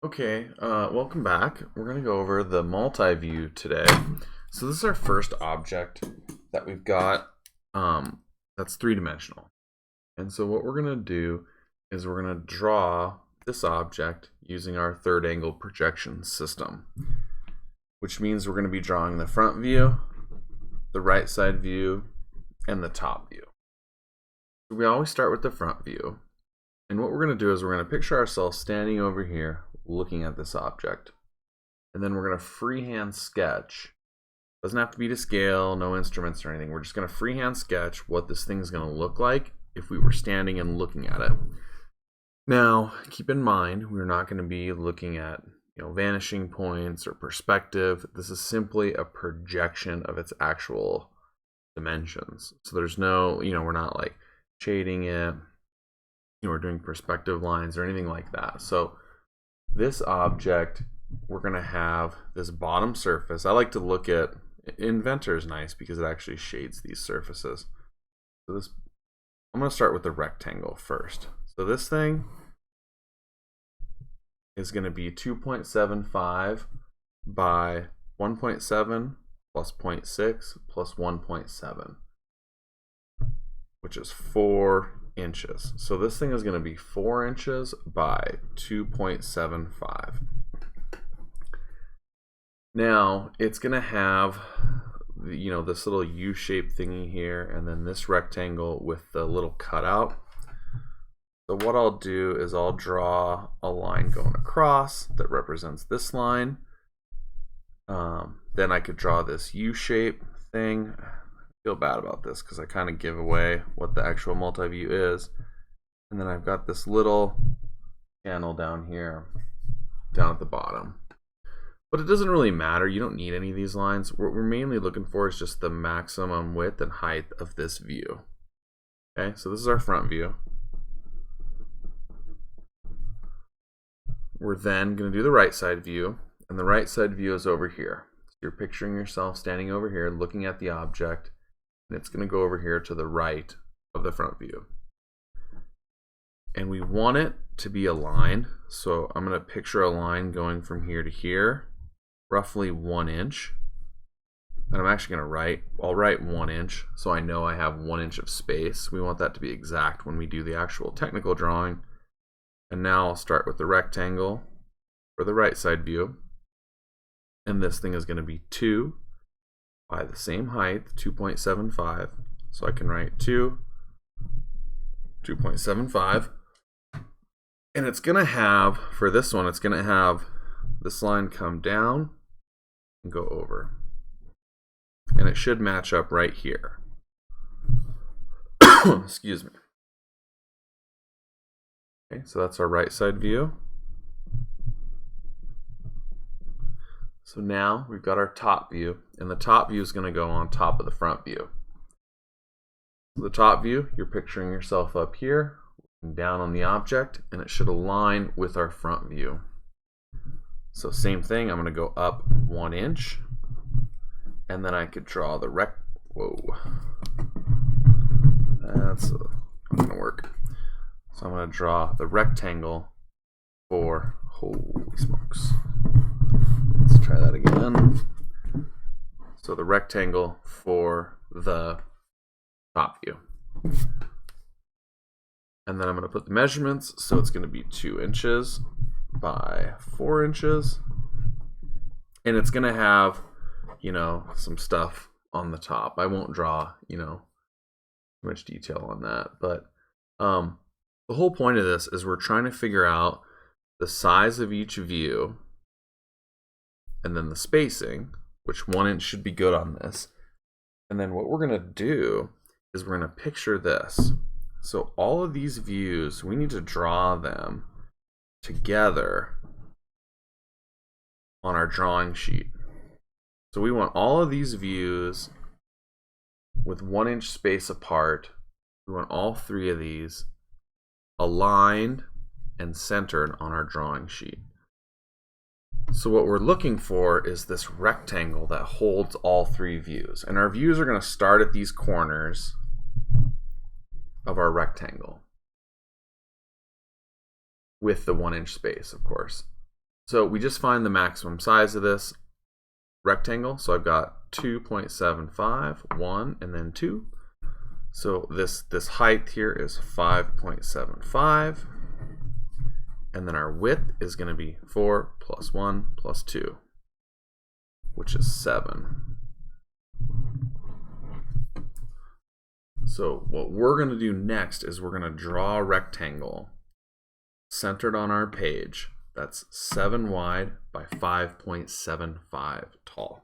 Okay, welcome back. We're going to go over the multi-view today. So this is our first object that we've got that's three-dimensional. And so what we're going to do is we're going to draw this object using our third angle projection system, which means we're going to be drawing the front view, the right side view, and the top view. We always start with the front view. And what we're going to do is we're going to picture ourselves standing over here looking at this object. And then we're going to freehand sketch. Doesn't have to be to scale, no instruments or anything. We're just going to freehand sketch what this thing is going to look like if we were standing and looking at it. Now, keep in mind, we're not going to be looking at vanishing points or perspective. This is simply a projection of its actual dimensions. So there's no, we're not like shading it. We're doing perspective lines or anything like that. So this object, we're going to have this bottom surface. I like to look at Inventor is nice because it actually shades these surfaces. So this, I'm going to start with the rectangle first. So this thing is going to be 2.75 by 1.7 plus 0.6 plus 1.7, which is 4 inches. So this thing is going to be 4 inches by 2.75. Now it's going to have this little U-shaped thingy here, and then this rectangle with the little cutout. So what I'll do is I'll draw a line going across that represents this line. Then I could draw this U-shape thing. Feel bad about this because I kind of give away what the actual multi-view is. And then I've got this little channel down here, down at the bottom. But it doesn't really matter. You don't need any of these lines. What we're mainly looking for is just the maximum width and height of this view. Okay, so this is our front view. We're then going to do the right side view. And the right side view is over here. So you're picturing yourself standing over here looking at the object. And it's going to go over here to the right of the front view. And we want it to be a line. So I'm going to picture a line going from here to here, roughly 1 inch. And I'm actually going to I'll write 1 inch so I know I have 1 inch of space. We want that to be exact when we do the actual technical drawing. And now I'll start with the rectangle for the right side view. And this thing is going to be 2 by the same height, 2.75. So I can write 2.75. And it's going to have, for this one, it's going to have this line come down and go over. And it should match up right here. Excuse me. Okay, so that's our right side view. So now we've got our top view, and the top view is going to go on top of the front view. The top view, you're picturing yourself up here, looking down on the object, and it should align with our front view. So same thing, I'm going to go up 1 inch, and then I could draw the that's not going to work. So I'm going to draw the rectangle for, holy smokes. Let's try that again. So the rectangle for the top view. And then I'm going to put the measurements. So it's going to be 2 inches by 4 inches. And it's going to have, some stuff on the top. I won't draw, too much detail on that. But the whole point of this is we're trying to figure out the size of each view and then the spacing, which 1 inch should be good on this. And then what we're going to do is we're going to picture this. So all of these views, we need to draw them together on our drawing sheet. So we want all of these views with 1 inch space apart. We want all 3 of these aligned and centered on our drawing sheet. So what we're looking for is this rectangle that holds all 3 views. And our views are going to start at these corners of our rectangle with the 1 inch space, of course. So we just find the maximum size of this rectangle. So I've got 2.75, 1, and then 2. So this height here is 5.75. And then our width is going to be 4 plus 1 plus 2, which is 7. So what we're going to do next is we're going to draw a rectangle centered on our page that's 7 wide by 5.75 tall.